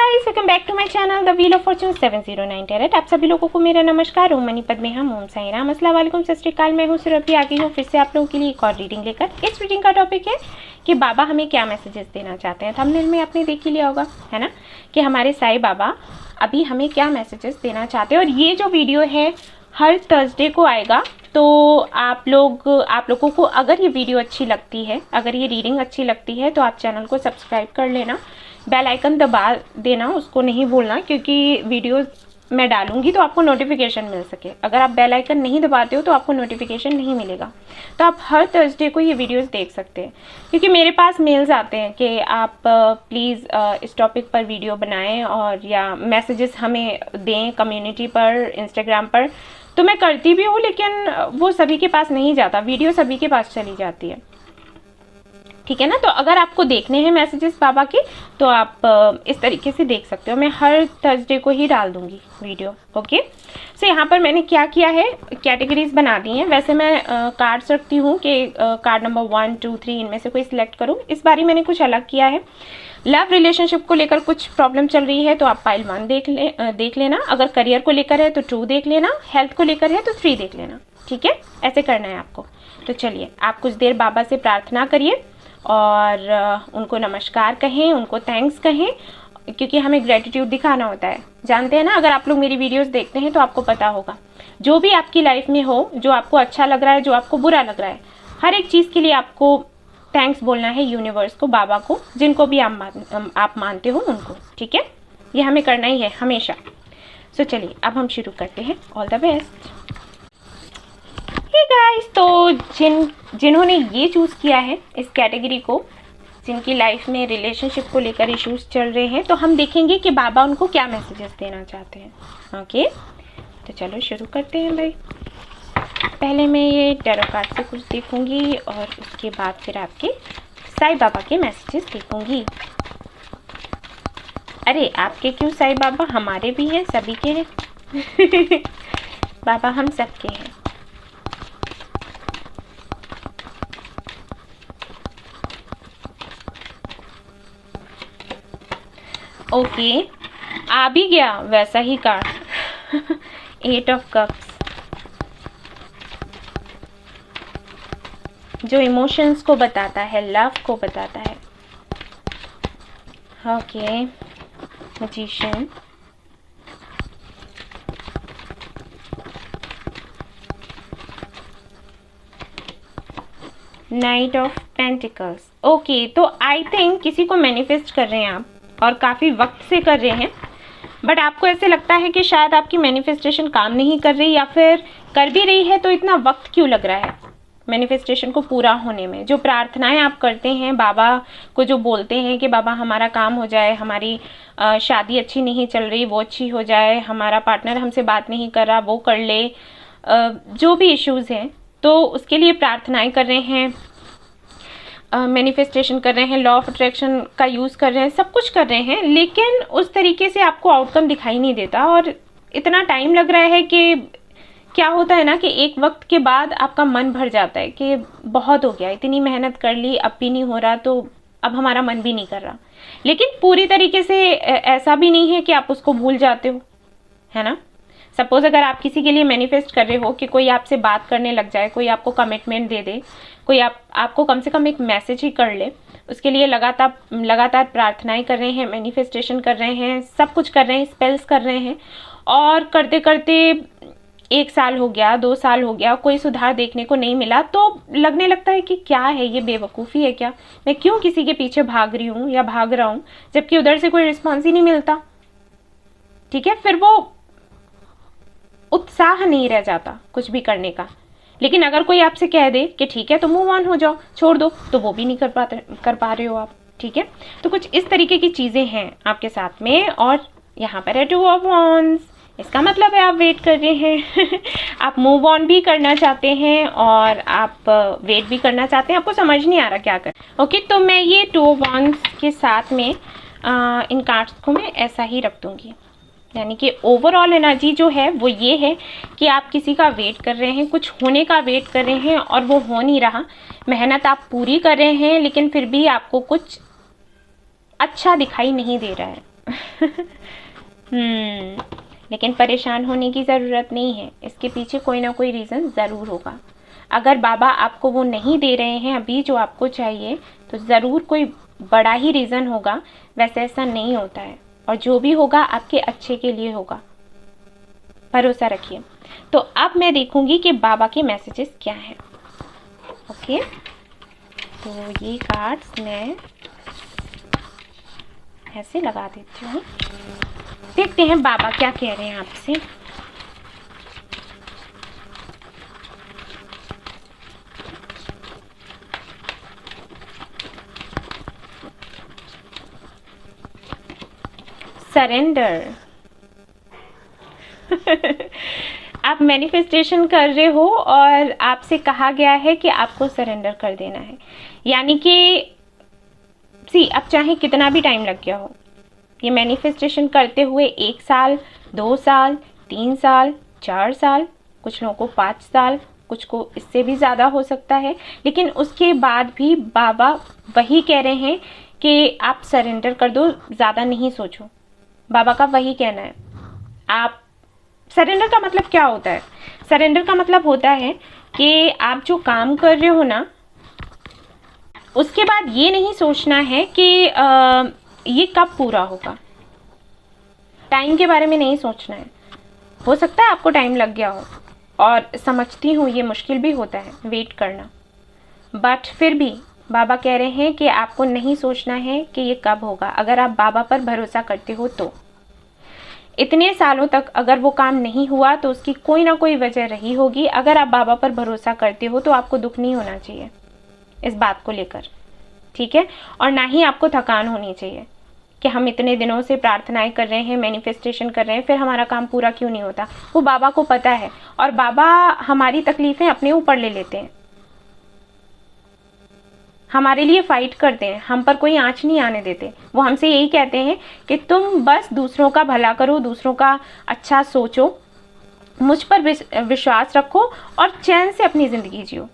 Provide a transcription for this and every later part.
Guys, welcome back to my channel the wheel of fortune 709 tarot. आप सभी लोगों को मेरा नमस्कार। ओम मनी पद्मे हम ओम साई राम, अस्सलाम वालेकुम, सत श्री अकाल। मैं हूँ सुरभि, आ गई हूँ फिर से आप लोगों के लिए एक और रीडिंग लेकर। इस रीडिंग का टॉपिक है कि बाबा हमें क्या मैसेजेस देना चाहते हैं। थंबनेल में आपने देख ही लिया होगा, है ना, कि हमारे साई बाबा अभी हमें क्या मैसेजेस देना चाहते हैं। और ये जो वीडियो है हर थर्सडे को आएगा, तो आप लोगों को अगर ये वीडियो अच्छी लगती है, अगर ये रीडिंग अच्छी लगती है, तो आप चैनल को सब्सक्राइब कर लेना, बेल आइकन दबा देना, उसको नहीं भूलना, क्योंकि वीडियोस मैं डालूंगी तो आपको नोटिफिकेशन मिल सके। अगर आप बेल आइकन नहीं दबाते हो तो आपको नोटिफिकेशन नहीं मिलेगा। तो आप हर थर्सडे को ये वीडियोस देख सकते हैं, क्योंकि मेरे पास मेल्स आते हैं कि आप प्लीज़ इस टॉपिक पर वीडियो बनाएं और या मैसेजेस हमें दें कम्युनिटी पर, इंस्टाग्राम पर। तो मैं करती भी हूँ, लेकिन वो सभी के पास नहीं जाता, वीडियो सभी के पास चली जाती है, ठीक है ना। तो अगर आपको देखने हैं मैसेजेस बाबा के, तो आप इस तरीके से देख सकते हो। मैं हर थर्सडे को ही डाल दूंगी वीडियो, ओके। सो यहाँ पर मैंने क्या किया है, कैटेगरीज बना दी हैं। वैसे मैं कार्ड्स रखती हूँ कि कार्ड नंबर 1, 2, 3 इनमें से कोई सिलेक्ट करूँ। इस बारी मैंने कुछ अलग किया है। लव रिलेशनशिप को लेकर कुछ प्रॉब्लम चल रही है तो आप पाइल 1 देख लेना। अगर करियर को लेकर है तो 2 देख लेना। हेल्थ को लेकर है तो 3 देख लेना, ठीक है। ऐसे करना है आपको। तो चलिए, आप कुछ देर बाबा से प्रार्थना करिए और उनको नमस्कार कहें, उनको थैंक्स कहें, क्योंकि हमें ग्रेटिट्यूड दिखाना होता है। जानते हैं ना, अगर आप लोग मेरी वीडियोस देखते हैं तो आपको पता होगा, जो भी आपकी लाइफ में हो, जो आपको अच्छा लग रहा है, जो आपको बुरा लग रहा है, हर एक चीज़ के लिए आपको थैंक्स बोलना है यूनिवर्स को, बाबा को, जिनको भी आप मानते हो उनको, ठीक है। ये हमें करना ही है हमेशा। सो चलिए, अब हम शुरू करते हैं। All the best. Hey guys, तो जिन्होंने ये चूज़ किया है इस कैटेगरी को, जिनकी लाइफ में रिलेशनशिप को लेकर इश्यूज चल रहे हैं, तो हम देखेंगे कि बाबा उनको क्या मैसेजेस देना चाहते हैं, ओके। तो चलो शुरू करते हैं भाई। पहले मैं ये टैरो कार्ड से कुछ देखूंगी और उसके बाद फिर आपके साईं बाबा के मैसेजेस देखूंगी। अरे आपके क्यों साईं बाबा, हमारे भी हैं, सभी के हैं। बाबा हम सबके हैं। ओके, आ भी गया वैसा ही कार्ड। 8 ऑफ कप्स, जो इमोशंस को बताता है, लव को बताता है। Okay, magician, night of pentacles. Okay, तो आई थिंक किसी को मैनिफेस्ट कर रहे हैं आप, और काफ़ी वक्त से कर रहे हैं, बट आपको ऐसे लगता है कि शायद आपकी मैनिफेस्टेशन काम नहीं कर रही, या फिर कर भी रही है तो इतना वक्त क्यों लग रहा है मैनिफेस्टेशन को पूरा होने में। जो प्रार्थनाएं आप करते हैं बाबा को, जो बोलते हैं कि बाबा हमारा काम हो जाए, हमारी शादी अच्छी नहीं चल रही वो अच्छी हो जाए, हमारा पार्टनर हमसे बात नहीं कर रहा वो कर ले, जो भी इश्यूज़ हैं, तो उसके लिए प्रार्थनाएं कर रहे हैं, मैनिफेस्टेशन कर रहे हैं, लॉ ऑफ अट्रैक्शन का यूज़ कर रहे हैं, सब कुछ कर रहे हैं, लेकिन उस तरीके से आपको आउटकम दिखाई नहीं देता। और इतना टाइम लग रहा है कि क्या होता है ना, कि एक वक्त के बाद आपका मन भर जाता है कि बहुत हो गया, इतनी मेहनत कर ली, अब भी नहीं हो रहा, तो अब हमारा मन भी नहीं कर रहा। लेकिन पूरी तरीके से ऐसा भी नहीं है कि आप उसको भूल जाते हो, है ना। सपोज अगर आप किसी के लिए मैनिफेस्ट कर रहे हो कि कोई आपसे बात करने लग जाए, कोई आपको कमिटमेंट दे दे, कोई आपको कम से कम एक मैसेज ही कर ले, उसके लिए लगातार प्रार्थनाएं कर रहे हैं, मैनिफेस्टेशन कर रहे हैं, सब कुछ कर रहे हैं, स्पेल्स कर रहे हैं, और करते करते 1 साल हो गया, 2 साल हो गया, कोई सुधार देखने को नहीं मिला, तो लगने लगता है कि क्या है ये, बेवकूफ़ी है क्या, मैं क्यों किसी के पीछे भाग रही हूँ या भाग रहा हूँ, जबकि उधर से कोई रिस्पॉन्स ही नहीं मिलता, ठीक है। फिर वो उत्साह नहीं रह जाता कुछ भी करने का। लेकिन अगर कोई आपसे कह दे कि ठीक है तो मूव ऑन हो जाओ, छोड़ दो, तो वो भी नहीं कर पा रहे हो आप, ठीक है। तो कुछ इस तरीके की चीज़ें हैं आपके साथ में। और यहाँ पर है 2 ऑफ वॉन्ड्स, इसका मतलब है आप वेट कर रहे हैं। आप मूव ऑन भी करना चाहते हैं और आप वेट भी करना चाहते हैं, आपको समझ नहीं आ रहा क्या कर। ओके, तो मैं ये 2 ऑफ वॉन्ड्स के साथ में इन कार्ड्स को मैं ऐसा ही रख दूँगी। यानी कि ओवरऑल एनर्जी जो है वो ये है कि आप किसी का वेट कर रहे हैं, कुछ होने का वेट कर रहे हैं और वो हो नहीं रहा। मेहनत आप पूरी कर रहे हैं, लेकिन फिर भी आपको कुछ अच्छा दिखाई नहीं दे रहा है। लेकिन परेशान होने की ज़रूरत नहीं है, इसके पीछे कोई ना कोई रीज़न ज़रूर होगा। अगर बाबा आपको वो नहीं दे रहे हैं अभी जो आपको चाहिए, तो ज़रूर कोई बड़ा ही रीज़न होगा। वैसे ऐसा नहीं होता है, और जो भी होगा आपके अच्छे के लिए होगा, भरोसा रखिए। तो अब मैं देखूंगी कि बाबा के मैसेजेस क्या हैं। ओके, तो ये कार्ड्स मैं ऐसे लगा देती हूँ। देखते हैं बाबा क्या कह रहे हैं आपसे। सरेंडर। आप मैनिफेस्टेशन कर रहे हो और आपसे कहा गया है कि आपको सरेंडर कर देना है। यानी कि अब चाहे कितना भी टाइम लग गया हो, ये मैनिफेस्टेशन करते हुए 1 साल, 2 साल, 3 साल, 4 साल, कुछ लोगों को 5 साल, कुछ को इससे भी ज़्यादा हो सकता है, लेकिन उसके बाद भी बाबा वही कह रहे हैं कि आप सरेंडर कर दो, ज़्यादा नहीं सोचो। बाबा का वही कहना है। आप सरेंडर का मतलब क्या होता है? सरेंडर का मतलब होता है कि आप जो काम कर रहे हो ना, उसके बाद ये नहीं सोचना है कि ये कब पूरा होगा। टाइम के बारे में नहीं सोचना है। हो सकता है आपको टाइम लग गया हो, और समझती हूँ ये मुश्किल भी होता है वेट करना, बट फिर भी बाबा कह रहे हैं कि आपको नहीं सोचना है कि ये कब होगा। अगर आप बाबा पर भरोसा करते हो तो इतने सालों तक अगर वो काम नहीं हुआ तो उसकी कोई ना कोई वजह रही होगी। अगर आप बाबा पर भरोसा करते हो तो आपको दुख नहीं होना चाहिए इस बात को लेकर, ठीक है? और ना ही आपको थकान होनी चाहिए कि हम इतने दिनों से प्रार्थनाएं कर रहे हैं, मैनिफेस्टेशन कर रहे हैं, फिर हमारा काम पूरा क्यों नहीं होता। वो बाबा को पता है, और बाबा हमारी तकलीफ़ें अपने ऊपर ले लेते हैं, हमारे लिए फाइट करते हैं, हम पर कोई आँच नहीं आने देते। वो हमसे यही कहते हैं कि तुम बस दूसरों का भला करो, दूसरों का अच्छा सोचो, मुझ पर विश्वास रखो और चैन से अपनी ज़िंदगी जियो,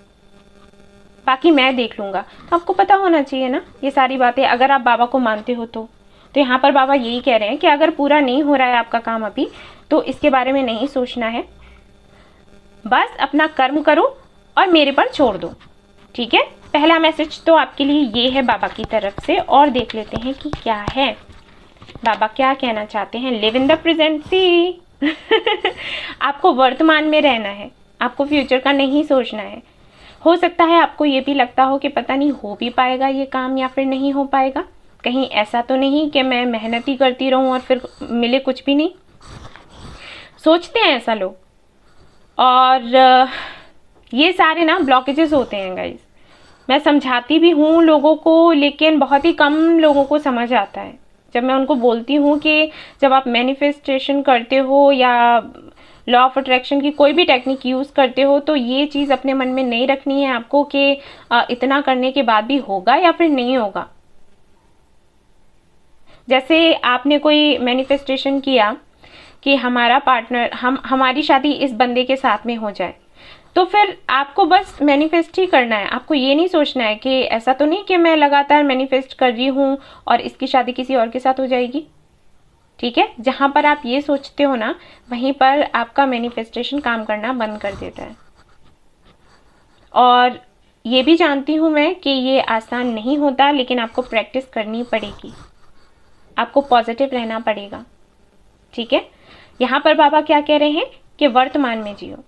बाकी मैं देख लूँगा। तो आपको पता होना चाहिए ना ये सारी बातें, अगर आप बाबा को मानते हो तो यहाँ पर बाबा यही कह रहे हैं कि अगर पूरा नहीं हो रहा है आपका काम अभी, तो इसके बारे में नहीं सोचना है, बस अपना कर्म करो और मेरे पर छोड़ दो, ठीक है? पहला मैसेज तो आपके लिए ये है बाबा की तरफ से, और देख लेते हैं कि क्या है, बाबा क्या कहना चाहते हैं। Live in the present. See आपको वर्तमान में रहना है, आपको फ्यूचर का नहीं सोचना है। हो सकता है आपको ये भी लगता हो कि पता नहीं हो भी पाएगा ये काम या फिर नहीं हो पाएगा, कहीं ऐसा तो नहीं कि मैं मेहनत ही करती रहूं और फिर मिले कुछ भी नहीं। सोचते हैं ऐसा लोग, और ये सारे ना ब्लॉकेजेस होते हैं गाइस। मैं समझाती भी हूँ लोगों को, लेकिन बहुत ही कम लोगों को समझ आता है जब मैं उनको बोलती हूँ कि जब आप मैनिफेस्टेशन करते हो या लॉ ऑफ अट्रैक्शन की कोई भी टेक्निक यूज़ करते हो, तो ये चीज़ अपने मन में नहीं रखनी है आपको कि इतना करने के बाद भी होगा या फिर नहीं होगा। जैसे आपने कोई मैनिफेस्टेशन किया कि हमारा पार्टनर, हमारी शादी इस बंदे के साथ में हो जाए, तो फिर आपको बस मैनिफेस्ट ही करना है। आपको ये नहीं सोचना है कि ऐसा तो नहीं कि मैं लगातार मैनिफेस्ट कर रही हूँ और इसकी शादी किसी और के साथ हो जाएगी, ठीक है? जहाँ पर आप ये सोचते हो ना, वहीं पर आपका मैनिफेस्टेशन काम करना बंद कर देता है। और ये भी जानती हूँ मैं कि ये आसान नहीं होता, लेकिन आपको प्रैक्टिस करनी पड़ेगी, आपको पॉजिटिव रहना पड़ेगा, ठीक है? यहाँ पर बाबा क्या कह रहे हैं कि वर्तमान में जियो,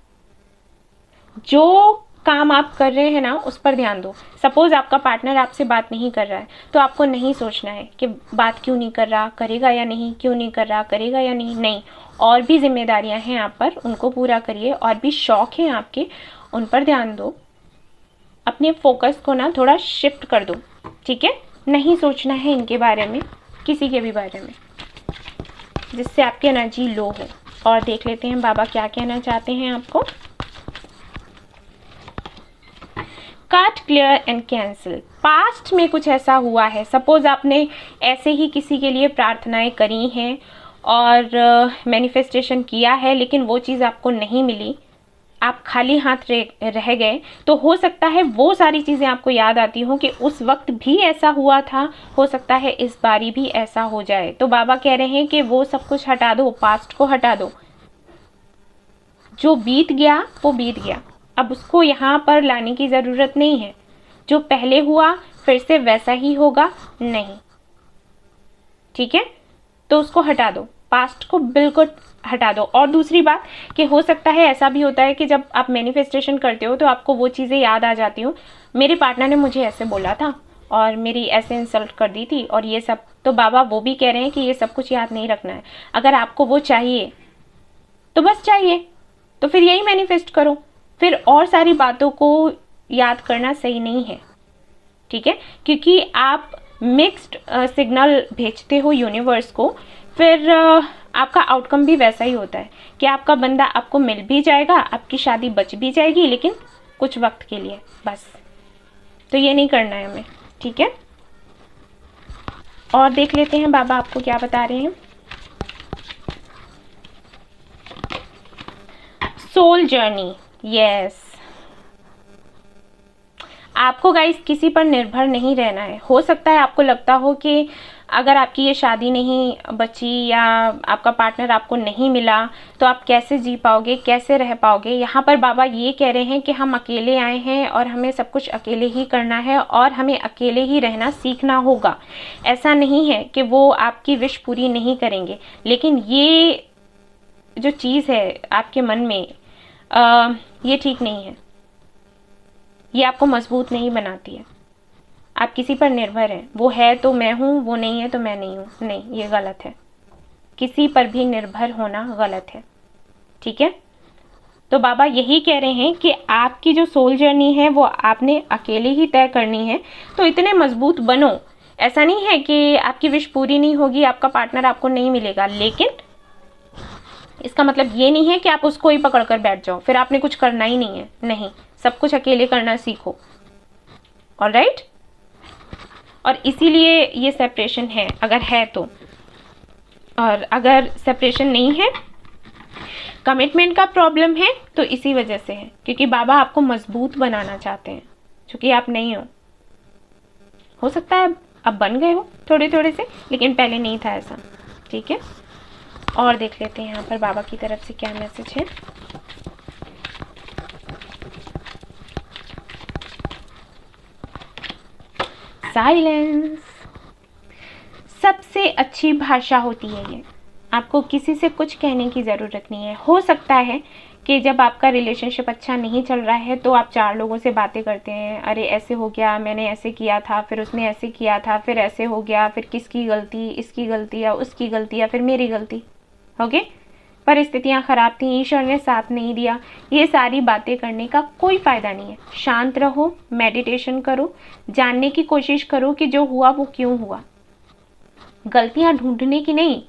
जो काम आप कर रहे हैं ना उस पर ध्यान दो। सपोज आपका पार्टनर आपसे बात नहीं कर रहा है, तो आपको नहीं सोचना है कि बात क्यों नहीं कर रहा, करेगा या नहीं, क्यों नहीं कर रहा, करेगा या नहीं। और भी जिम्मेदारियां हैं आप पर, उनको पूरा करिए, और भी शौक हैं आपके, उन पर ध्यान दो। अपने फोकस को ना थोड़ा शिफ्ट कर दो, ठीक है? नहीं सोचना है इनके बारे में, किसी के भी बारे में, जिससे आपकी एनर्जी लो हो। और देख लेते हैं बाबा क्या कहना चाहते हैं आपको। Cut, clear and cancel. Past में कुछ ऐसा हुआ है, सपोज आपने ऐसे ही किसी के लिए प्रार्थनाएं करी हैं और मैनिफेस्टेशन किया है, लेकिन वो चीज़ आपको नहीं मिली, आप खाली हाथ रह गए, तो हो सकता है वो सारी चीज़ें आपको याद आती हों कि उस वक्त भी ऐसा हुआ था, हो सकता है इस बारी भी ऐसा हो जाए। तो बाबा कह रहे हैं कि वो सब कुछ हटा दो, पास्ट को हटा दो। जो बीत गया वो बीत गया, अब उसको यहाँ पर लाने की ज़रूरत नहीं है। जो पहले हुआ फिर से वैसा ही होगा नहीं, ठीक है? तो उसको हटा दो, पास्ट को बिल्कुल हटा दो। और दूसरी बात कि हो सकता है ऐसा भी होता है कि जब आप मैनिफेस्टेशन करते हो तो आपको वो चीज़ें याद आ जाती हो, मेरे पार्टनर ने मुझे ऐसे बोला था और मेरी ऐसे इंसल्ट कर दी थी और ये सब। तो बाबा वो भी कह रहे हैं कि ये सब कुछ याद नहीं रखना है। अगर आपको वो चाहिए तो बस चाहिए, तो फिर यही मैनिफेस्ट करो। फिर और सारी बातों को याद करना सही नहीं है, ठीक है? क्योंकि आप मिक्स्ड सिग्नल भेजते हो यूनिवर्स को, फिर आपका आउटकम भी वैसा ही होता है कि आपका बंदा आपको मिल भी जाएगा, आपकी शादी बच भी जाएगी, लेकिन कुछ वक्त के लिए बस। तो ये नहीं करना है हमें, ठीक है? और देख लेते हैं बाबा आपको क्या बता रहे हैं। Soul journey, yes. आपको गाइस किसी पर निर्भर नहीं रहना है। हो सकता है आपको लगता हो कि अगर आपकी ये शादी नहीं बची या आपका पार्टनर आपको नहीं मिला तो आप कैसे जी पाओगे, कैसे रह पाओगे। यहाँ पर बाबा ये कह रहे हैं कि हम अकेले आए हैं और हमें सब कुछ अकेले ही करना है और हमें अकेले ही रहना सीखना होगा। ऐसा नहीं है कि वो आपकी विश पूरी नहीं करेंगे, लेकिन ये जो चीज़ है आपके मन में ये ठीक नहीं है, ये आपको मजबूत नहीं बनाती है। आप किसी पर निर्भर हैं, वो है तो मैं हूँ, वो नहीं है तो मैं नहीं हूँ, नहीं, ये गलत है। किसी पर भी निर्भर होना गलत है, ठीक है? तो बाबा यही कह रहे हैं कि आपकी जो सोल जर्नी है वो आपने अकेले ही तय करनी है। तो इतने मजबूत बनो। ऐसा नहीं है कि आपकी विश पूरी नहीं होगी, आपका पार्टनर आपको नहीं मिलेगा, लेकिन इसका मतलब ये नहीं है कि आप उसको ही पकड़ कर बैठ जाओ, फिर आपने कुछ करना ही नहीं है। नहीं, सब कुछ अकेले करना सीखो, ऑलराइट? और इसीलिए ये सेपरेशन है, अगर है तो। और अगर सेपरेशन नहीं है, कमिटमेंट का प्रॉब्लम है, तो इसी वजह से है, क्योंकि बाबा आपको मजबूत बनाना चाहते हैं, क्योंकि आप नहीं हो सकता है अब बन गए हो थोड़े थोड़े से, लेकिन पहले नहीं था ऐसा, ठीक है? और देख लेते हैं यहाँ पर बाबा की तरफ से क्या मैसेज है। साइलेंस सबसे अच्छी भाषा होती है ये। आपको किसी से कुछ कहने की ज़रूरत नहीं है। हो सकता है कि जब आपका रिलेशनशिप अच्छा नहीं चल रहा है तो आप 4 लोगों से बातें करते हैं, अरे ऐसे हो गया, मैंने ऐसे किया था, फिर उसने ऐसे किया था, फिर ऐसे हो गया, फिर किसकी गलती, इसकी गलती या उसकी गलती या फिर मेरी गलती, ओके? परिस्थितियाँ ख़राब थी, ईश्वर ने साथ नहीं दिया। ये सारी बातें करने का कोई फ़ायदा नहीं है। शांत रहो, मेडिटेशन करो, जानने की कोशिश करो कि जो हुआ वो क्यों हुआ। गलतियाँ ढूंढने की नहीं,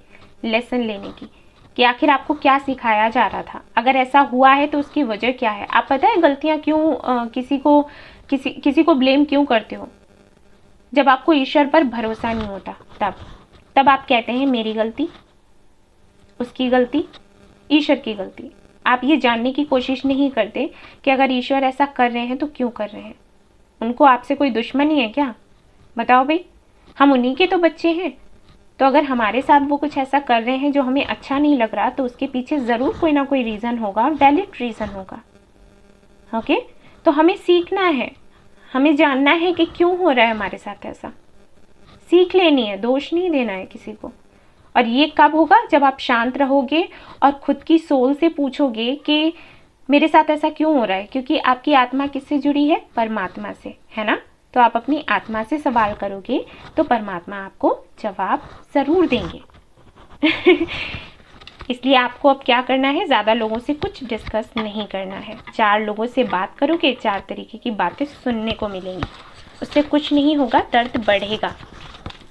लेसन लेने की, कि आखिर आपको क्या सिखाया जा रहा था। अगर ऐसा हुआ है तो उसकी वजह क्या है। आप पता है गलतियाँ क्यों किसी को ब्लेम क्यों करते हो? जब आपको ईश्वर पर भरोसा नहीं होता, तब आप कहते हैं मेरी गलती, उसकी गलती, ईश्वर की गलती। आप ये जानने की कोशिश नहीं करते कि अगर ईश्वर ऐसा कर रहे हैं तो क्यों कर रहे हैं। उनको आपसे कोई दुश्मनी है क्या? बताओ भाई, हम उन्हीं के तो बच्चे हैं। तो अगर हमारे साथ वो कुछ ऐसा कर रहे हैं जो हमें अच्छा नहीं लग रहा, तो उसके पीछे ज़रूर कोई ना कोई रीज़न होगा, वैलिड रीज़न होगा, ओके? तो हमें सीखना है, हमें जानना है कि क्यों हो रहा है हमारे साथ ऐसा। सीख लेनी है, दोष नहीं देना है किसी को। और ये कब होगा? जब आप शांत रहोगे और खुद की सोल से पूछोगे कि मेरे साथ ऐसा क्यों हो रहा है। क्योंकि आपकी आत्मा किससे जुड़ी है? परमात्मा से, है ना? तो आप अपनी आत्मा से सवाल करोगे तो परमात्मा आपको जवाब ज़रूर देंगे। इसलिए आपको अब क्या करना है? ज़्यादा लोगों से कुछ डिस्कस नहीं करना है। 4 लोगों से बात करोगे, 4 तरीके की बातें सुनने को मिलेंगी, उससे कुछ नहीं होगा, दर्द बढ़ेगा,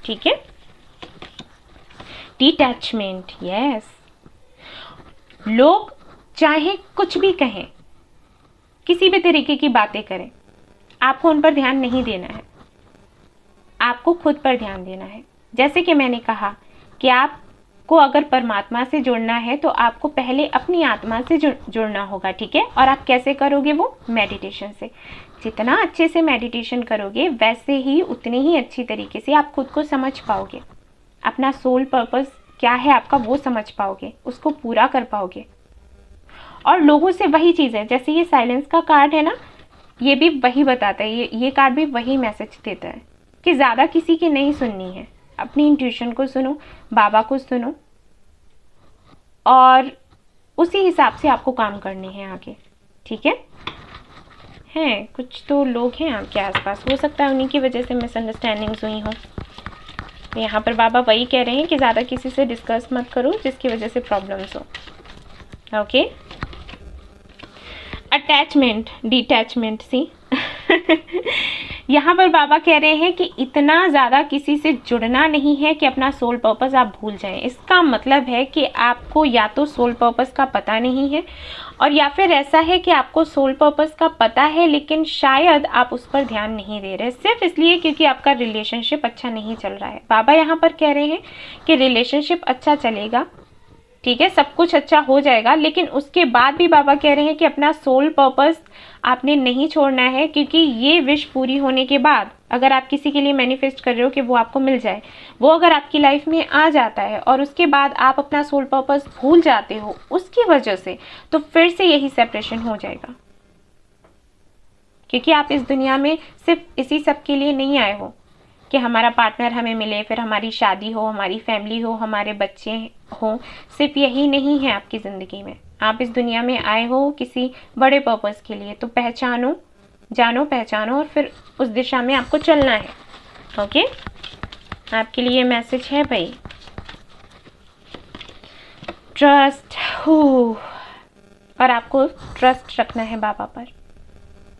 ठीक है? Detachment, yes. लोग चाहे कुछ भी कहें, किसी भी तरीके की बातें करें, आपको उन पर ध्यान नहीं देना है, आपको खुद पर ध्यान देना है। जैसे कि मैंने कहा कि आप को अगर परमात्मा से जुड़ना है तो आपको पहले अपनी आत्मा से जुड़ना होगा, ठीक है। और आप कैसे करोगे वो? मेडिटेशन से। जितना अच्छे से मेडिटेशन करोगे वैसे ही उतने ही अच्छी तरीके से आप खुद को समझ पाओगे, अपना सोल पर्पस क्या है आपका वो समझ पाओगे, उसको पूरा कर पाओगे। और लोगों से वही चीज़ है, जैसे ये साइलेंस का कार्ड है ना, ये भी वही बताता है, ये कार्ड भी वही मैसेज देता है कि ज़्यादा किसी की नहीं सुननी है, अपनी इंट्यूशन को सुनो, बाबा को सुनो, और उसी हिसाब से आपको काम करने हैं आगे, ठीक है। हैं कुछ तो लोग हैं आपके आसपास, हो सकता है उन्हीं की वजह से मिसअंडरस्टैंडिंग्स हुई हों। यहाँ पर बाबा वही कह रहे हैं कि ज़्यादा किसी से डिस्कस मत करो जिसकी वजह से प्रॉब्लम्स हो, ओके। अटैचमेंट, डिटैचमेंट, सी यहाँ पर बाबा कह रहे हैं कि इतना ज़्यादा किसी से जुड़ना नहीं है कि अपना सोल पर्पस आप भूल जाएं। इसका मतलब है कि आपको या तो सोल पर्पस का पता नहीं है, और या फिर ऐसा है कि आपको सोल पर्पस का पता है लेकिन शायद आप उस पर ध्यान नहीं दे रहे, सिर्फ इसलिए क्योंकि आपका रिलेशनशिप अच्छा नहीं चल रहा है। बाबा यहाँ पर कह रहे हैं कि रिलेशनशिप अच्छा चलेगा, ठीक है, सब कुछ अच्छा हो जाएगा, लेकिन उसके बाद भी बाबा कह रहे हैं कि अपना सोल पर्पस आपने नहीं छोड़ना है, क्योंकि ये विश पूरी होने के बाद अगर आप किसी के लिए मैनिफेस्ट कर रहे हो कि वो आपको मिल जाए, वो अगर आपकी लाइफ में आ जाता है और उसके बाद आप अपना सोल पर्पस भूल जाते हो उसकी वजह से, तो फिर से यही सेपरेशन हो जाएगा। क्योंकि आप इस दुनिया में सिर्फ इसी सब के लिए नहीं आए हो कि हमारा पार्टनर हमें मिले, फिर हमारी शादी हो, हमारी फैमिली हो, हमारे बच्चे हों, सिर्फ यही नहीं है आपकी ज़िंदगी में। आप इस दुनिया में आए हो किसी बड़े पर्पस के लिए, तो पहचानो, जानो, पहचानो, और फिर उस दिशा में आपको चलना है, ओके। आपके लिए मैसेज है भाई, ट्रस्ट, और आपको ट्रस्ट रखना है बाबा पर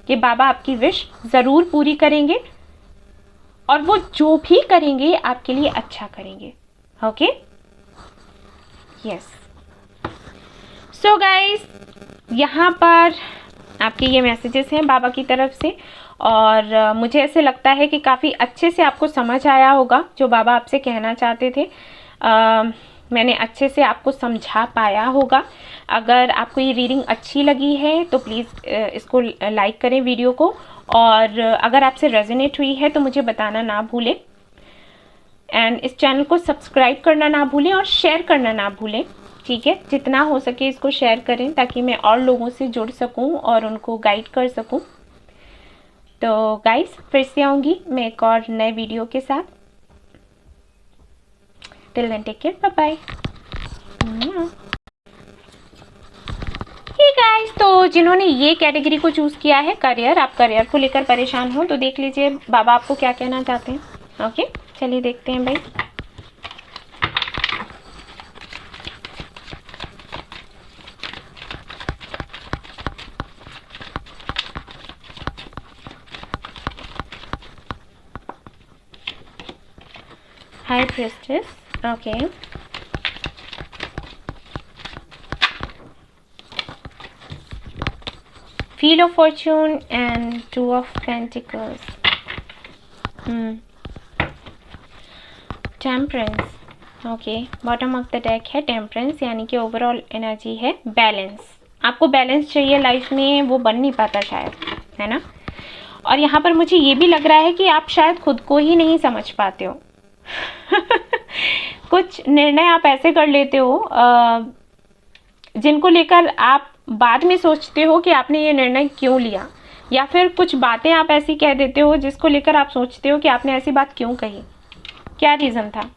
कि बाबा आपकी विश ज़रूर पूरी करेंगे, और वो जो भी करेंगे आपके लिए अच्छा करेंगे, ओके। यस, सो गाइस, यहाँ पर आपके ये मैसेजेस हैं बाबा की तरफ से, और मुझे ऐसे लगता है कि काफ़ी अच्छे से आपको समझ आया होगा जो बाबा आपसे कहना चाहते थे। मैंने अच्छे से आपको समझा पाया होगा। अगर आपको ये रीडिंग अच्छी लगी है तो प्लीज़ इसको लाइक करें वीडियो को, और अगर आपसे रेजोनेट हुई है तो मुझे बताना ना भूलें, एंड इस चैनल को सब्सक्राइब करना ना भूलें और शेयर करना ना भूलें, ठीक है। जितना हो सके इसको शेयर करें ताकि मैं और लोगों से जुड़ सकूं और उनको गाइड कर सकूं। तो गाइस, फिर से आऊँगी मैं एक और नए वीडियो के साथ। Till then take care, bye bye. Hey guys, तो जिन्होंने ये कैटेगरी को चूज़ किया है करियर, आप करियर को लेकर परेशान हो तो देख लीजिए बाबा आपको क्या कहना चाहते हैं, ओके। चलिए देखते हैं भाई। High priestess, okay. Wheel of Fortune and Two of Pentacles. Temperance, okay. Bottom of the deck है टेम्परेंस, यानी कि ओवरऑल एनर्जी है बैलेंस। आपको बैलेंस चाहिए लाइफ में, वो बन नहीं पाता शायद, है ना। और यहाँ पर मुझे ये भी लग रहा है कि आप शायद खुद को ही नहीं समझ पाते हो कुछ निर्णय आप ऐसे कर लेते हो जिनको लेकर आप बाद में सोचते हो कि आपने ये निर्णय क्यों लिया, या फिर कुछ बातें आप ऐसी कह देते हो जिसको लेकर आप सोचते हो कि आपने ऐसी बात क्यों कही, क्या रीज़न था।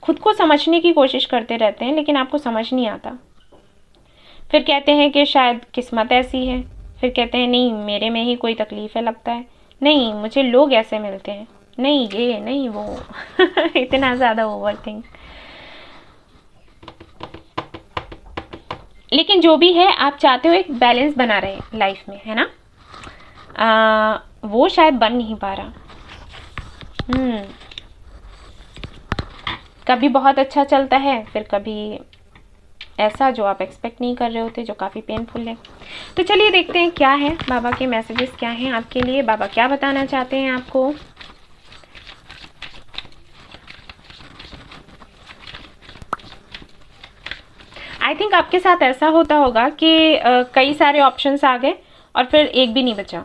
खुद को समझने की कोशिश करते रहते हैं लेकिन आपको समझ नहीं आता। फिर कहते हैं कि शायद किस्मत ऐसी है, फिर कहते हैं नहीं मेरे में ही कोई तकलीफ़ है लगता है, नहीं मुझे लोग ऐसे मिलते हैं, नहीं ये नहीं वो इतना ज़्यादा ओवरथिंक। लेकिन जो भी है आप चाहते हो एक बैलेंस बना रहे लाइफ में, है ना। वो शायद बन नहीं पा रहा। कभी बहुत अच्छा चलता है, फिर कभी ऐसा जो आप एक्सपेक्ट नहीं कर रहे होते, जो काफ़ी पेनफुल है। तो चलिए देखते हैं क्या है बाबा के मैसेजेस, क्या हैं आपके लिए, बाबा क्या बताना चाहते हैं आपको। आई थिंक आपके साथ ऐसा होता होगा कि कई सारे ऑप्शंस आ गए और फिर एक भी नहीं बचा।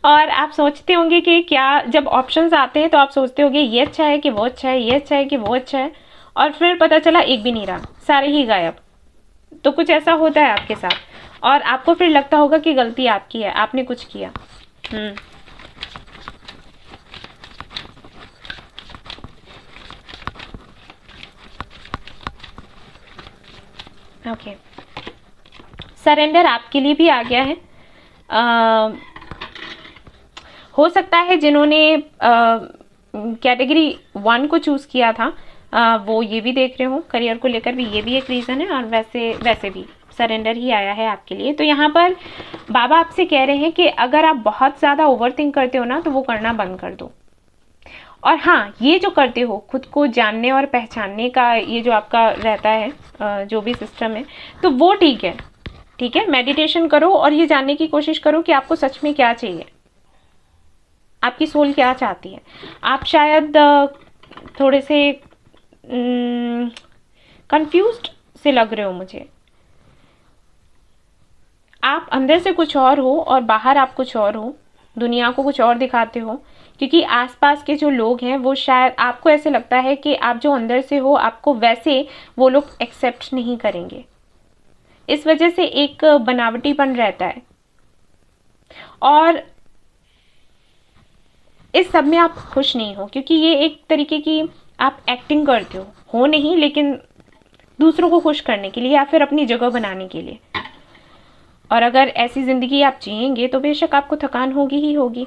और आप सोचते होंगे कि क्या, जब ऑप्शंस आते हैं तो आप सोचते होंगे ये अच्छा है कि वो अच्छा है, ये अच्छा है कि वो अच्छा है, और फिर पता चला एक भी नहीं रहा, सारे ही गायब। तो कुछ ऐसा होता है आपके साथ और आपको फिर लगता होगा कि गलती आपकी है, आपने कुछ किया। ओके, सरेंडर आपके लिए भी आ गया है। हो सकता है जिन्होंने कैटेगरी 1 को चूज़ किया था वो ये भी देख रहे हो, करियर को लेकर भी ये भी एक रीज़न है, और वैसे भी सरेंडर ही आया है आपके लिए। तो यहाँ पर बाबा आपसे कह रहे हैं कि अगर आप बहुत ज़्यादा ओवरथिंक करते हो ना तो वो करना बंद कर दो। और हाँ, ये जो करते हो खुद को जानने और पहचानने का, ये जो आपका रहता है जो भी सिस्टम है, तो वो ठीक है, ठीक है। मेडिटेशन करो और ये जानने की कोशिश करो कि आपको सच में क्या चाहिए, आपकी सोल क्या चाहती है। आप शायद थोड़े से कंफ्यूज्ड से लग रहे हो मुझे। आप अंदर से कुछ और हो और बाहर आप कुछ और हो, दुनिया को कुछ और दिखाते हो, क्योंकि आसपास के जो लोग हैं वो शायद आपको ऐसे लगता है कि आप जो अंदर से हो आपको वैसे वो लोग एक्सेप्ट नहीं करेंगे। इस वजह से एक बनावटीपन रहता है और इस सब में आप खुश नहीं हो, क्योंकि ये एक तरीके की आप एक्टिंग करते हो नहीं, लेकिन दूसरों को खुश करने के लिए या फिर अपनी जगह बनाने के लिए। और अगर ऐसी ज़िंदगी आप जिएंगे तो बेशक आपको थकान होगी ही होगी।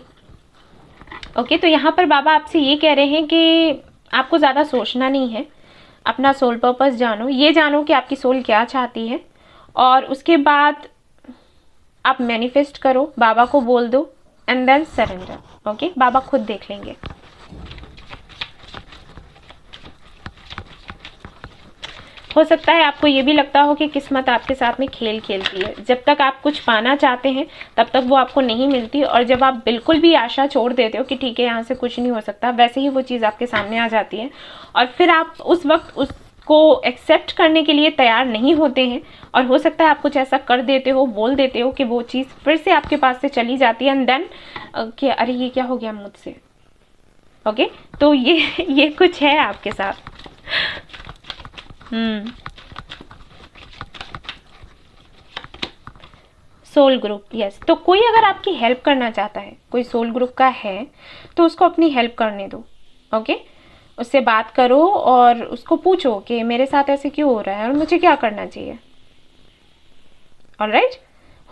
ओके, तो यहाँ पर बाबा आपसे ये कह रहे हैं कि आपको ज़्यादा सोचना नहीं है, अपना सोल पर्पस जानो, ये जानो कि आपकी सोल क्या चाहती है, और उसके बाद आप मैनिफेस्ट करो, बाबा को बोल दो एंड देन सरेंडर। ओके, बाबा खुद देख लेंगे। हो सकता है आपको ये भी लगता हो कि किस्मत आपके साथ में खेल खेलती है, जब तक आप कुछ पाना चाहते हैं तब तक वो आपको नहीं मिलती, और जब आप बिल्कुल भी आशा छोड़ देते हो कि ठीक है यहाँ से कुछ नहीं हो सकता, वैसे ही वो चीज़ आपके सामने आ जाती है और फिर आप उस वक्त उसको एक्सेप्ट करने के लिए तैयार नहीं होते हैं। और हो सकता है आप कुछ ऐसा कर देते हो, बोल देते हो कि वो चीज़ फिर से आपके पास से चली जाती है एंड देन कि अरे ये क्या हो गया मुझसे। ओके, तो ये कुछ है आपके साथ। Soul group, yes. तो कोई अगर आपकी हेल्प करना चाहता है, कोई सोल ग्रुप का है, तो उसको अपनी हेल्प करने दो। ओके, उससे बात करो और उसको पूछो कि मेरे साथ ऐसे क्यों हो रहा है और मुझे क्या करना चाहिए। ऑलराइट,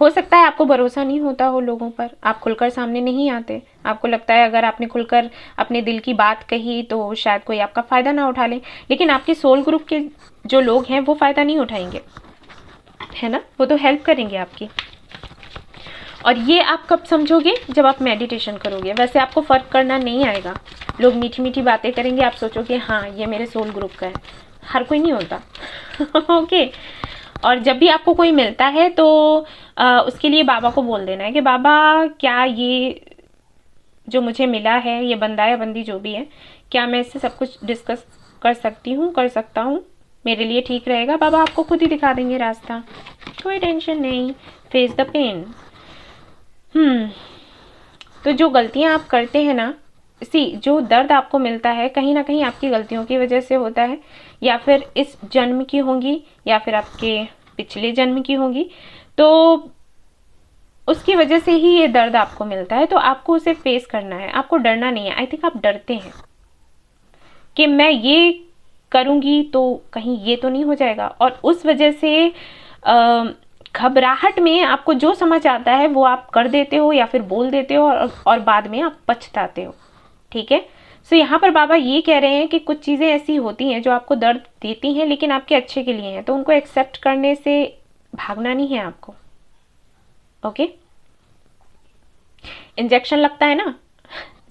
हो सकता है आपको भरोसा नहीं होता हो लोगों पर, आप खुलकर सामने नहीं आते, आपको लगता है अगर आपने खुलकर अपने दिल की बात कही तो शायद कोई आपका फ़ायदा ना उठा ले, लेकिन आपके सोल ग्रुप के जो लोग हैं वो फ़ायदा नहीं उठाएंगे, है ना, वो तो हेल्प करेंगे आपकी। और ये आप कब समझोगे, जब आप मेडिटेशन करोगे। वैसे आपको फ़र्क करना नहीं आएगा, लोग मीठी मीठी बातें करेंगे, आप सोचोगे हाँ ये मेरे सोल ग्रुप का है, हर कोई नहीं होता। ओके, और जब भी आपको कोई मिलता है तो उसके लिए बाबा को बोल देना है कि बाबा क्या ये जो मुझे मिला है, ये बंदा या बंदी जो भी है, क्या मैं इससे सब कुछ डिस्कस कर सकती हूँ, कर सकता हूँ, मेरे लिए ठीक रहेगा। बाबा आपको खुद ही दिखा देंगे रास्ता, कोई टेंशन नहीं, फेस द पेन। तो जो गलतियाँ आप करते हैं ना, जो दर्द आपको मिलता है कहीं ना कहीं आपकी गलतियों की वजह से होता है, या फिर इस जन्म की होंगी या फिर आपके पिछले जन्म की होंगी, तो उसकी वजह से ही ये दर्द आपको मिलता है। तो आपको उसे फेस करना है, आपको डरना नहीं है। आई थिंक आप डरते हैं कि मैं ये करूँगी तो कहीं ये तो नहीं हो जाएगा, और उस वजह से घबराहट में आपको जो समझ आता है वो आप कर देते हो या फिर बोल देते हो, और बाद में आप पछताते हो। ठीक है, सो यहाँ पर बाबा ये कह रहे हैं कि कुछ चीज़ें ऐसी होती हैं जो आपको दर्द देती हैं लेकिन आपके अच्छे के लिए हैं, तो उनको एक्सेप्ट करने से भागना नहीं है आपको। ओके, इंजेक्शन लगता है ना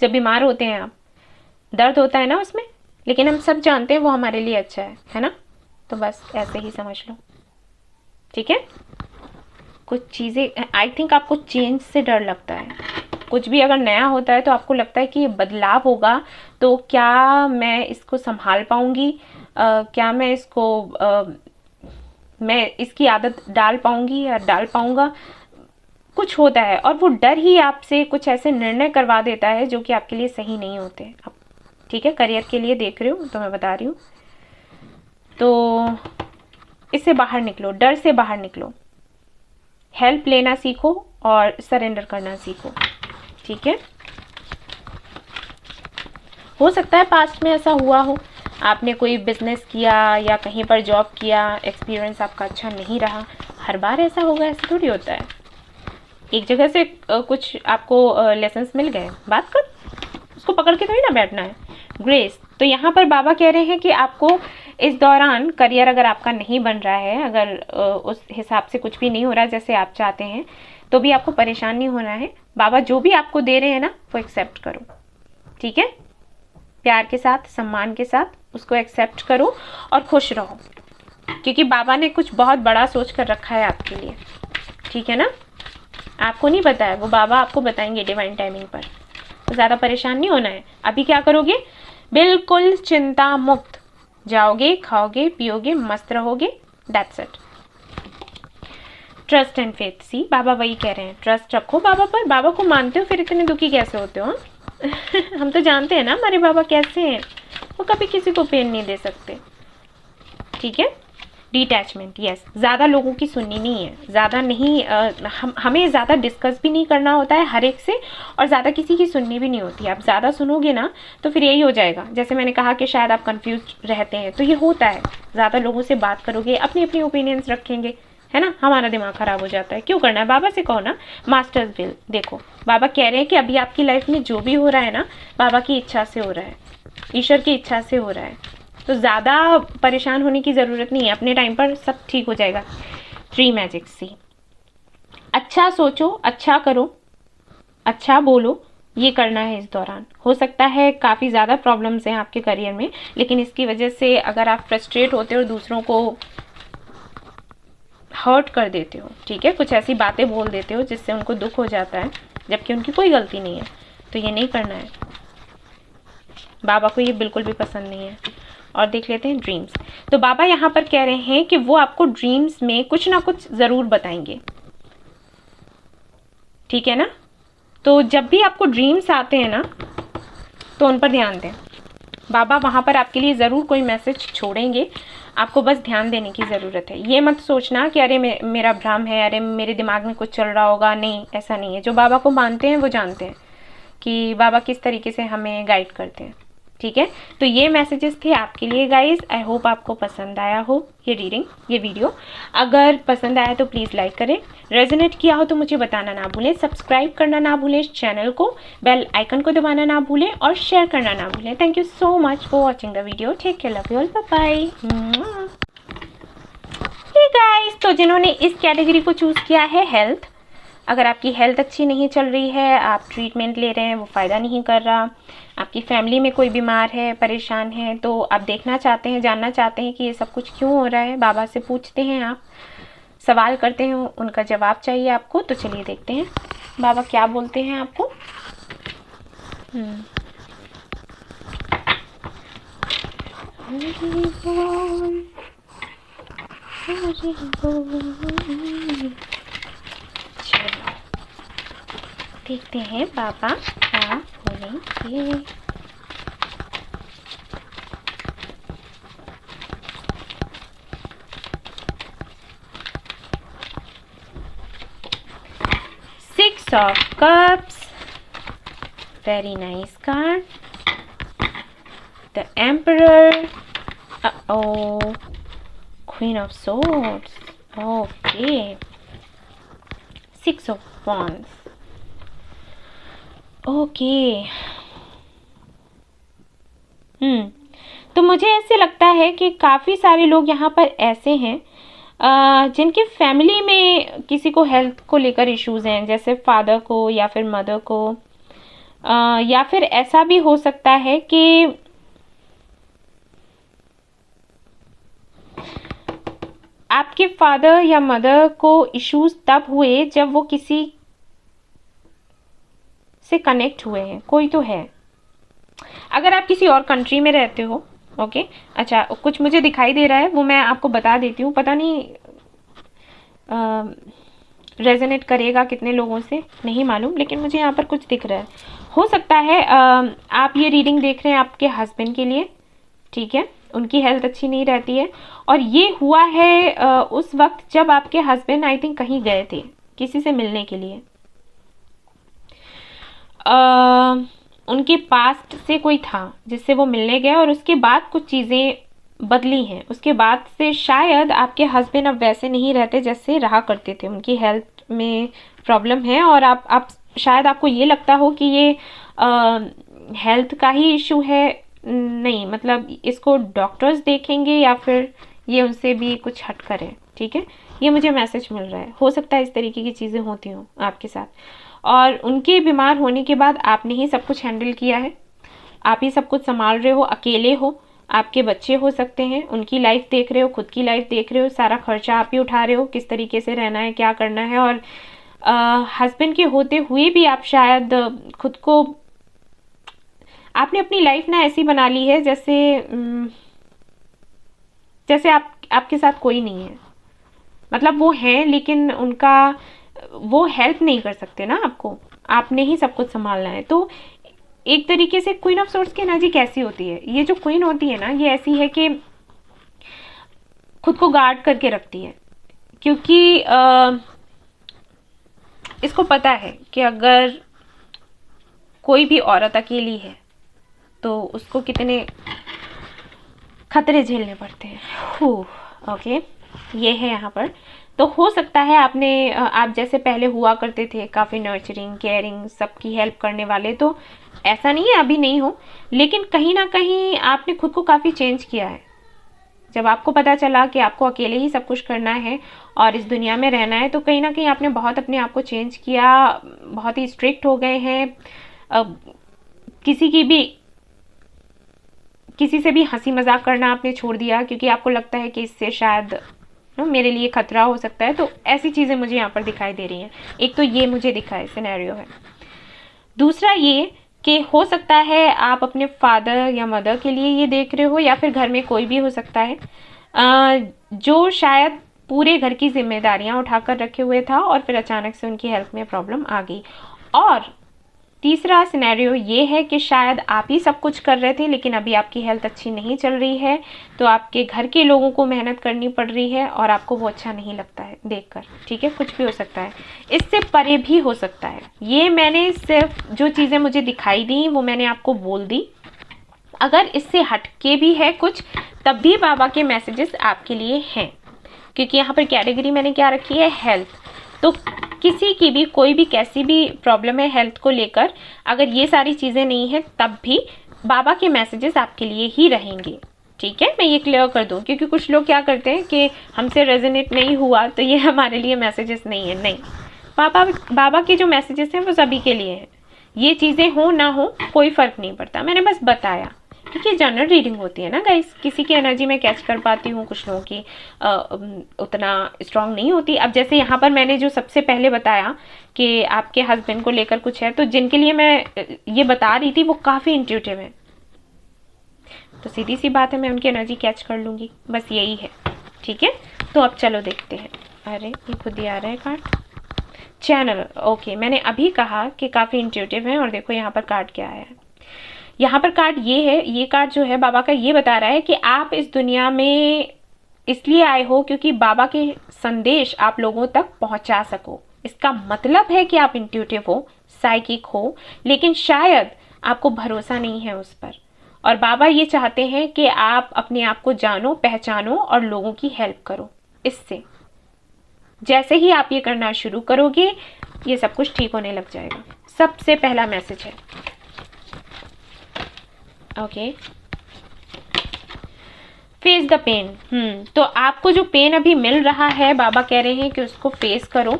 जब बीमार होते हैं आप, दर्द होता है ना उसमें, लेकिन हम सब जानते हैं वो हमारे लिए अच्छा है ना, तो बस ऐसे ही समझ लो। ठीक है, कुछ चीज़ें आई थिंक आपको चेंज से डर लगता है, कुछ भी अगर नया होता है तो आपको लगता है कि ये बदलाव होगा तो क्या मैं इसको संभाल पाऊंगी, क्या मैं इसको मैं इसकी आदत डाल पाऊंगी या डाल पाऊंगा, कुछ होता है। और वो डर ही आपसे कुछ ऐसे निर्णय करवा देता है जो कि आपके लिए सही नहीं होते। अब ठीक है, करियर के लिए देख रहे हो तो मैं बता रही हूँ, तो इससे बाहर निकलो, डर से बाहर निकलो, हेल्प लेना सीखो और सरेंडर करना सीखो। ठीक है, हो सकता है पास्ट में ऐसा हुआ हो, आपने कोई बिजनेस किया या कहीं पर जॉब किया, एक्सपीरियंस आपका अच्छा नहीं रहा। हर बार ऐसा होगा, ऐसा थोड़ी होता है। एक जगह से कुछ आपको लेसन्स मिल गए, बात कर, उसको पकड़ के थोड़ी ना बैठना है। ग्रेस, तो यहाँ पर बाबा कह रहे हैं कि आपको इस दौरान करियर अगर आपका नहीं बन रहा है, अगर उस हिसाब से कुछ भी नहीं हो रहा है जैसे आप चाहते हैं, तो भी आपको परेशान नहीं होना है। बाबा जो भी आपको दे रहे हैं ना, वो एक्सेप्ट करो। ठीक है, प्यार के साथ, सम्मान के साथ उसको एक्सेप्ट करो और खुश रहो, क्योंकि बाबा ने कुछ बहुत बड़ा सोच कर रखा है आपके लिए। ठीक है ना, आपको नहीं पता है, वो बाबा आपको बताएंगे डिवाइन टाइमिंग पर। तो ज़्यादा परेशान नहीं होना है। अभी क्या करोगे, बिल्कुल चिंता मुक्त जाओगे, खाओगे पियोगे, मस्त रहोगे, that's it. Trust and faith, see बाबा वही कह रहे हैं, ट्रस्ट रखो बाबा पर। बाबा को मानते हो फिर इतने दुखी कैसे होते हो? हम तो जानते हैं ना हमारे बाबा कैसे हैं, वो कभी किसी को पेन नहीं दे सकते। ठीक है, डिटैचमेंट, यस, ज़्यादा लोगों की सुननी नहीं है, ज़्यादा नहीं, हमें ज़्यादा डिस्कस भी नहीं करना होता है हर एक से, और ज़्यादा किसी की सुननी भी नहीं होती है। आप ज़्यादा सुनोगे ना तो फिर यही हो जाएगा, जैसे मैंने कहा कि शायद आप कंफ्यूज रहते हैं, तो ये होता है। ज़्यादा लोगों से बात करोगे, अपनी अपनी ओपिनियंस रखेंगे, है ना, हमारा दिमाग खराब हो जाता है। क्यों करना है, बाबा से कहो ना, मास्टर्स विल। देखो बाबा कह रहे हैं कि अभी आपकी लाइफ में जो भी हो रहा है ना, बाबा की इच्छा से हो रहा है, ईश्वर की इच्छा से हो रहा है, तो ज़्यादा परेशान होने की ज़रूरत नहीं है, अपने टाइम पर सब ठीक हो जाएगा। ट्री मैजिक, सी अच्छा सोचो, अच्छा करो, अच्छा बोलो, ये करना है इस दौरान। हो सकता है काफ़ी ज़्यादा प्रॉब्लम्स हैं आपके करियर में, लेकिन इसकी वजह से अगर आप फ्रस्ट्रेट होते हो, दूसरों को हर्ट कर देते हो, ठीक है, कुछ ऐसी बातें बोल देते हो जिससे उनको दुख हो जाता है, जबकि उनकी कोई गलती नहीं है, तो ये नहीं करना है। बाबा को ये बिल्कुल भी पसंद नहीं है। और देख लेते हैं ड्रीम्स। तो बाबा यहाँ पर कह रहे हैं कि वो आपको ड्रीम्स में कुछ ना कुछ ज़रूर बताएंगे। ठीक है ना, तो जब भी आपको ड्रीम्स आते हैं ना, तो उन पर ध्यान दें। बाबा वहाँ पर आपके लिए ज़रूर कोई मैसेज छोड़ेंगे, आपको बस ध्यान देने की ज़रूरत है। ये मत सोचना कि अरे मेरा भ्रम है, अरे मेरे दिमाग में कुछ चल रहा होगा, नहीं, ऐसा नहीं है। जो बाबा को मानते हैं वो जानते हैं कि बाबा किस तरीके से हमें गाइड करते हैं। ठीक है, तो ये मैसेजेस थे आपके लिए गाइस। आई होप आपको पसंद आया हो ये रीडिंग, ये वीडियो। अगर पसंद आया तो प्लीज़ लाइक करें, रेजोनेट किया हो तो मुझे बताना ना भूलें, सब्सक्राइब करना ना भूलें इस चैनल को, बेल आइकन को दबाना ना भूलें और शेयर करना ना भूलें। Thank you so much for watching the video. Take care, love you all, bye bye. Hey guys, तो जिन्होंने इस कैटेगरी को चूज़ किया है, हेल्थ, अगर आपकी हेल्थ अच्छी नहीं चल रही है, आप ट्रीटमेंट ले रहे हैं, वो फ़ायदा नहीं कर रहा, आपकी फैमिली में कोई बीमार है, परेशान है, तो आप देखना चाहते हैं, जानना चाहते हैं कि ये सब कुछ क्यों हो रहा है, बाबा से पूछते हैं, आप सवाल करते हैं, उनका जवाब चाहिए आपको, तो चलिए देखते हैं बाबा क्या बोलते हैं आपको। चलो देखते हैं बाबा क्या बोलेंगे। Six of Cups, very nice card. The Emperor, uh-oh, Queen of Swords, okay. Six of Wands, okay. तो मुझे ऐसे लगता है कि काफ़ी सारे लोग यहाँ पर ऐसे हैं जिनके फैमिली में किसी को हेल्थ को लेकर इश्यूज़ हैं, जैसे फादर को या फिर मदर को, या फिर ऐसा भी हो सकता है कि आपके फादर या मदर को इश्यूज़ तब हुए जब वो किसी से कनेक्ट हुए हैं, कोई तो है। अगर आप किसी और कंट्री में रहते हो ओके, अच्छा कुछ मुझे दिखाई दे रहा है, वो मैं आपको बता देती हूँ, पता नहीं रेजोनेट करेगा कितने लोगों से नहीं मालूम, लेकिन मुझे यहाँ पर कुछ दिख रहा है। हो सकता है आप ये रीडिंग देख रहे हैं आपके हस्बैंड के लिए, ठीक है, उनकी हेल्थ अच्छी नहीं रहती है, और ये हुआ है उस वक्त जब आपके हस्बैंड आई थिंक कहीं गए थे किसी से मिलने के लिए। उनके पास्ट से कोई था जिससे वो मिलने गए, और उसके बाद कुछ चीज़ें बदली हैं। उसके बाद से शायद आपके हस्बैंड अब वैसे नहीं रहते जैसे रहा करते थे, उनकी हेल्थ में प्रॉब्लम है, और आप शायद आपको ये लगता हो कि ये हेल्थ का ही इशू है। नहीं, मतलब इसको डॉक्टर्स देखेंगे या फिर ये उनसे भी कुछ हटकर है, ठीक है, ये मुझे मैसेज मिल रहा है। हो सकता है इस तरीके की चीज़ें होती हों आपके साथ, और उनके बीमार होने के बाद आपने ही सब कुछ हैंडल किया है, आप ही सब कुछ संभाल रहे हो, अकेले हो, आपके बच्चे हो सकते हैं, उनकी लाइफ देख रहे हो, खुद की लाइफ देख रहे हो, सारा खर्चा आप ही उठा रहे हो, किस तरीके से रहना है, क्या करना है, और हस्बैंड के होते हुए भी आप शायद खुद को, आपने अपनी लाइफ ना ऐसी बना ली है जैसे जैसे आपके साथ कोई नहीं है। मतलब वो हैं लेकिन उनका वो हेल्प नहीं कर सकते ना आपको, आपने ही सब कुछ संभालना है। तो एक तरीके से क्वीन ऑफ सोर्ड्स की एनर्जी कैसी होती है, ये जो क्वीन होती है ना, ये ऐसी है कि खुद को गार्ड करके रखती है, क्योंकि इसको पता है कि अगर कोई भी औरत अकेली है तो उसको कितने खतरे झेलने पड़ते हैं। ओके, ये है यहाँ पर। तो हो सकता है आप जैसे पहले हुआ करते थे, काफ़ी नर्चरिंग, केयरिंग, सबकी हेल्प करने वाले, तो ऐसा नहीं है अभी नहीं हो, लेकिन कहीं ना कहीं आपने खुद को काफ़ी चेंज किया है। जब आपको पता चला कि आपको अकेले ही सब कुछ करना है और इस दुनिया में रहना है, तो कहीं ना कहीं आपने बहुत अपने आप को चेंज किया, बहुत ही स्ट्रिक्ट हो गए हैं, किसी से भी हंसी मजाक करना आपने छोड़ दिया, क्योंकि आपको लगता है कि इससे शायद मेरे लिए खतरा हो सकता है। तो ऐसी चीज़ें मुझे यहाँ पर दिखाई दे रही हैं। एक तो ये मुझे दिखा है सिनेरियो है। दूसरा ये कि हो सकता है आप अपने फादर या मदर के लिए ये देख रहे हो, या फिर घर में कोई भी हो सकता है जो शायद पूरे घर की जिम्मेदारियां उठाकर रखे हुए था और फिर अचानक से उनकी हेल्थ में प्रॉब्लम आ गई। और तीसरा सिनेरियो ये है कि शायद आप ही सब कुछ कर रहे थे लेकिन अभी आपकी हेल्थ अच्छी नहीं चल रही है, तो आपके घर के लोगों को मेहनत करनी पड़ रही है और आपको वो अच्छा नहीं लगता है देखकर, ठीक है, कुछ भी हो सकता है, इससे परे भी हो सकता है। ये मैंने सिर्फ जो चीज़ें मुझे दिखाई दी वो मैंने आपको बोल दी। अगर इससे हटके भी है कुछ, तब भी बाबा के मैसेजेस आपके लिए हैं, क्योंकि यहाँ पर कैटेगरी मैंने क्या रखी है, हेल्थ। तो किसी की भी कोई भी कैसी भी प्रॉब्लम है हेल्थ को लेकर, अगर ये सारी चीज़ें नहीं है तब भी बाबा के मैसेजेस आपके लिए ही रहेंगे, ठीक है। मैं ये क्लियर कर दूं, क्योंकि कुछ लोग क्या करते हैं कि हमसे रेजोनेट नहीं हुआ तो ये हमारे लिए मैसेजेस नहीं है। नहीं, बाबा के जो मैसेजेस हैं वो सभी के लिए हैं। ये चीज़ें हो ना हो कोई फ़र्क नहीं पड़ता, मैंने बस बताया, क्योंकि जनरल रीडिंग होती है ना गाइस, किसी की एनर्जी में कैच कर पाती हूँ, कुछ लोगों की उतना स्ट्रांग नहीं होती। अब जैसे यहाँ पर मैंने जो सबसे पहले बताया कि आपके हस्बैंड को लेकर कुछ है, तो जिनके लिए मैं ये बता रही थी वो काफ़ी इंट्यूटिव है, तो सीधी सी बात है मैं उनकी एनर्जी कैच कर लूँगी, बस यही है, ठीक है। तो अब चलो देखते हैं। अरे ये खुद ही आ रहा है कार्ड, चैनल। ओके, मैंने अभी कहा कि काफ़ी इंट्यूटिव है, और देखो यहाँ पर कार्ड क्या आया है। यहाँ पर कार्ड ये है, ये कार्ड जो है बाबा का ये बता रहा है कि आप इस दुनिया में इसलिए आए हो क्योंकि बाबा के संदेश आप लोगों तक पहुंचा सको। इसका मतलब है कि आप इंट्यूटिव हो, साइकिक हो, लेकिन शायद आपको भरोसा नहीं है उस पर, और बाबा ये चाहते हैं कि आप अपने आप को जानो, पहचानो और लोगों की हेल्प करो। इससे जैसे ही आप ये करना शुरू करोगे ये सब कुछ ठीक होने लग जाएगा। सबसे पहला मैसेज है, ओके, फेस द पेन। तो आपको जो पेन अभी मिल रहा है बाबा कह रहे हैं कि उसको फेस करो,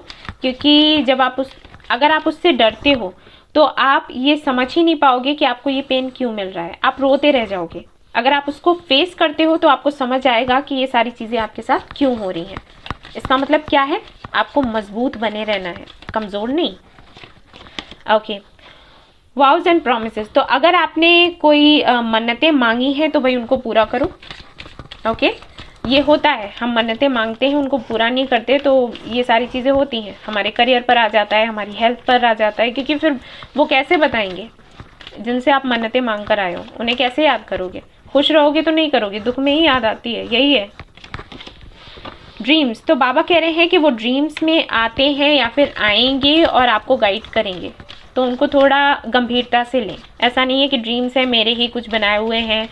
क्योंकि जब अगर आप उससे डरते हो तो आप ये समझ ही नहीं पाओगे कि आपको ये पेन क्यों मिल रहा है, आप रोते रह जाओगे। अगर आप उसको फेस करते हो तो आपको समझ आएगा कि ये सारी चीज़ें आपके साथ क्यों हो रही हैं। इसका मतलब क्या है, आपको मजबूत बने रहना है, कमज़ोर नहीं। ओके, वाउज एंड प्रोमिसेस, तो अगर आपने कोई मन्नतें मांगी हैं तो भाई उनको पूरा करो। ओके, ये होता है, हम मन्नतें मांगते हैं, उनको पूरा नहीं करते, तो ये सारी चीज़ें होती हैं। हमारे करियर पर आ जाता है, हमारी हेल्थ पर आ जाता है, क्योंकि फिर वो कैसे बताएंगे जिनसे आप मन्नतें मांग कर आए हो, उन्हें कैसे याद करोगे? खुश रहोगे तो नहीं करोगे, दुख में ही याद आती है, यही है। ड्रीम्स, तो बाबा कह रहे हैं कि वो ड्रीम्स में आते हैं या फिर आएंगे और आपको गाइड करेंगे, तो उनको थोड़ा गंभीरता से लें। ऐसा नहीं है कि ड्रीम्स है मेरे ही कुछ बनाए हुए हैं,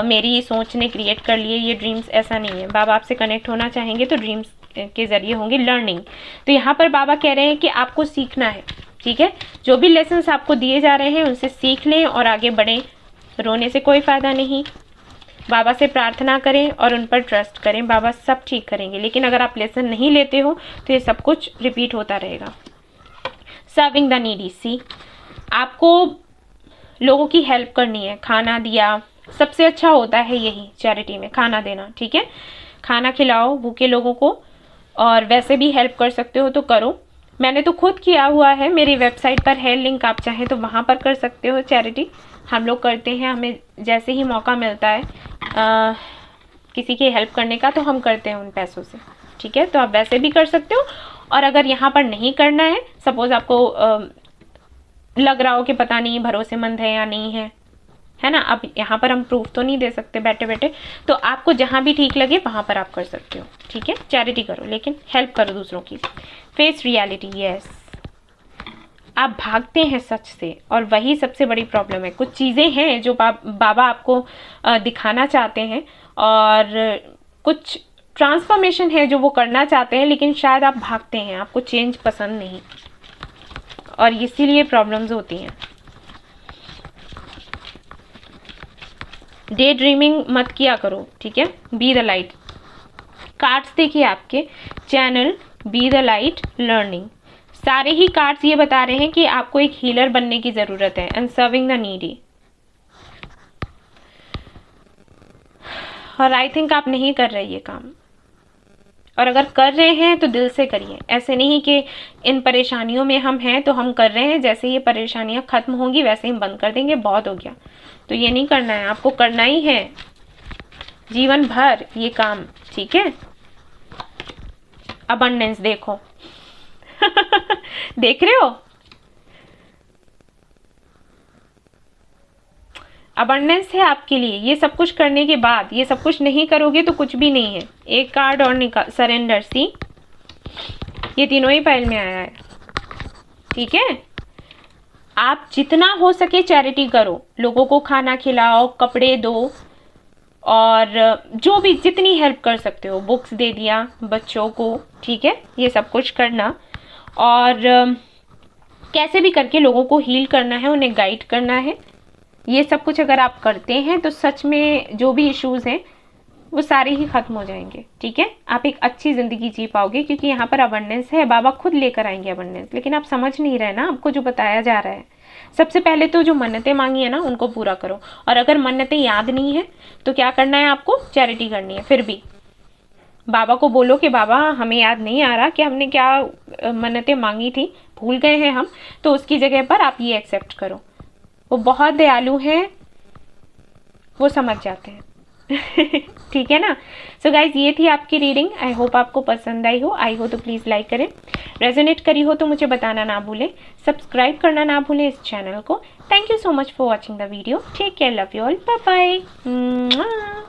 मेरी सोच ने क्रिएट कर लिए ये ड्रीम्स, ऐसा नहीं है। बाबा आपसे कनेक्ट होना चाहेंगे तो ड्रीम्स के ज़रिए होंगे लर्निंग। तो यहाँ पर बाबा कह रहे हैं कि आपको सीखना है, ठीक है? जो भी लेसन्स आपको दिए जा रहे हैं उनसे सीख लें और आगे बढ़ें। रोने से कोई फ़ायदा नहीं। बाबा से प्रार्थना करें और उन पर ट्रस्ट करें, बाबा सब ठीक करेंगे। लेकिन अगर आप लेसन नहीं लेते हो तो ये सब कुछ रिपीट होता रहेगा। सर्विंग द नीडी, सी आपको लोगों की हेल्प करनी है। खाना दिया, सबसे अच्छा होता है यही चैरिटी में, खाना देना, ठीक है? खाना खिलाओ भूखे लोगों को, और वैसे भी हेल्प कर सकते हो तो करो। मैंने तो खुद किया हुआ है, मेरी वेबसाइट पर है लिंक, आप चाहें तो वहाँ पर कर सकते हो चैरिटी। हम लोग करते हैं, हमें जैसे ही मौका मिलता है किसी की हेल्प करने का तो हम करते हैं उन पैसों से, ठीक है? तो आप वैसे भी कर सकते हो। और अगर यहाँ पर नहीं करना है, सपोज आपको लग रहा हो कि पता नहीं भरोसेमंद है या नहीं है ना, अब यहाँ पर हम प्रूफ तो नहीं दे सकते बैठे बैठे, तो आपको जहाँ भी ठीक लगे वहाँ पर आप कर सकते हो, ठीक है? चैरिटी करो लेकिन हेल्प करो दूसरों की। फेस रियलिटी, यस, आप भागते हैं सच से और वही सबसे बड़ी प्रॉब्लम है। कुछ चीज़ें हैं जो बाबा आपको दिखाना चाहते हैं, और कुछ ट्रांसफॉर्मेशन है जो वो करना चाहते हैं, लेकिन शायद आप भागते हैं, आपको चेंज पसंद नहीं, और इसीलिए प्रॉब्लम्स होती हैं। डे ड्रीमिंग मत किया करो, ठीक है? Be the light. कार्ड्स देखिए आपके, channel be the light learning, सारे ही कार्ड्स ये बता रहे हैं कि आपको एक हीलर बनने की ज़रूरत है, एंड सर्विंग द नीडी। और आई थिंक आप नहीं कर रहे ये काम, और अगर कर रहे हैं तो दिल से करिए। ऐसे नहीं कि इन परेशानियों में हम हैं तो हम कर रहे हैं, जैसे ये परेशानियां खत्म होंगी वैसे ही बंद कर देंगे, बहुत हो गया, तो ये नहीं करना है। आपको करना ही है जीवन भर ये काम, ठीक है? अबंडेंस देखो देख रहे हो, अबंडेंस है आपके लिए। ये सब कुछ करने के बाद, ये सब कुछ नहीं करोगे तो कुछ भी नहीं है। एक कार्ड और निकाल, सरेंडर, सी ये तीनों ही पाइल में आया है, ठीक है? आप जितना हो सके चैरिटी करो, लोगों को खाना खिलाओ, कपड़े दो, और जो भी जितनी हेल्प कर सकते हो, बुक्स दे दिया बच्चों को, ठीक है? ये सब कुछ करना, और कैसे भी करके लोगों को हील करना है, उन्हें गाइड करना है। ये सब कुछ अगर आप करते हैं तो सच में जो भी इश्यूज हैं वो सारे ही खत्म हो जाएंगे, ठीक है? आप एक अच्छी ज़िंदगी जी पाओगे, क्योंकि यहाँ पर अबंडेंस है, बाबा खुद लेकर आएंगे अबंडेंस। लेकिन आप समझ नहीं रहे ना आपको जो बताया जा रहा है। सबसे पहले तो जो मन्नतें मांगी है ना उनको पूरा करो, और अगर मन्नतें याद नहीं है तो क्या करना है आपको? चैरिटी करनी है। फिर भी बाबा को बोलो कि बाबा हमें याद नहीं आ रहा कि हमने क्या मन्नतें मांगी थी, भूल गए हैं हम, तो उसकी जगह पर आप ये एक्सेप्ट करो। वो बहुत दयालु हैं, वो समझ जाते हैं ठीक है ना? सो गाइज, ये थी आपकी रीडिंग। आई होप आपको पसंद आई हो। आई हो तो प्लीज़ लाइक करें, रेजोनेट करी हो तो मुझे बताना ना भूलें, सब्सक्राइब करना ना भूलें इस चैनल को। Thank you so much for watching the video. Take care, love you all, bye bye.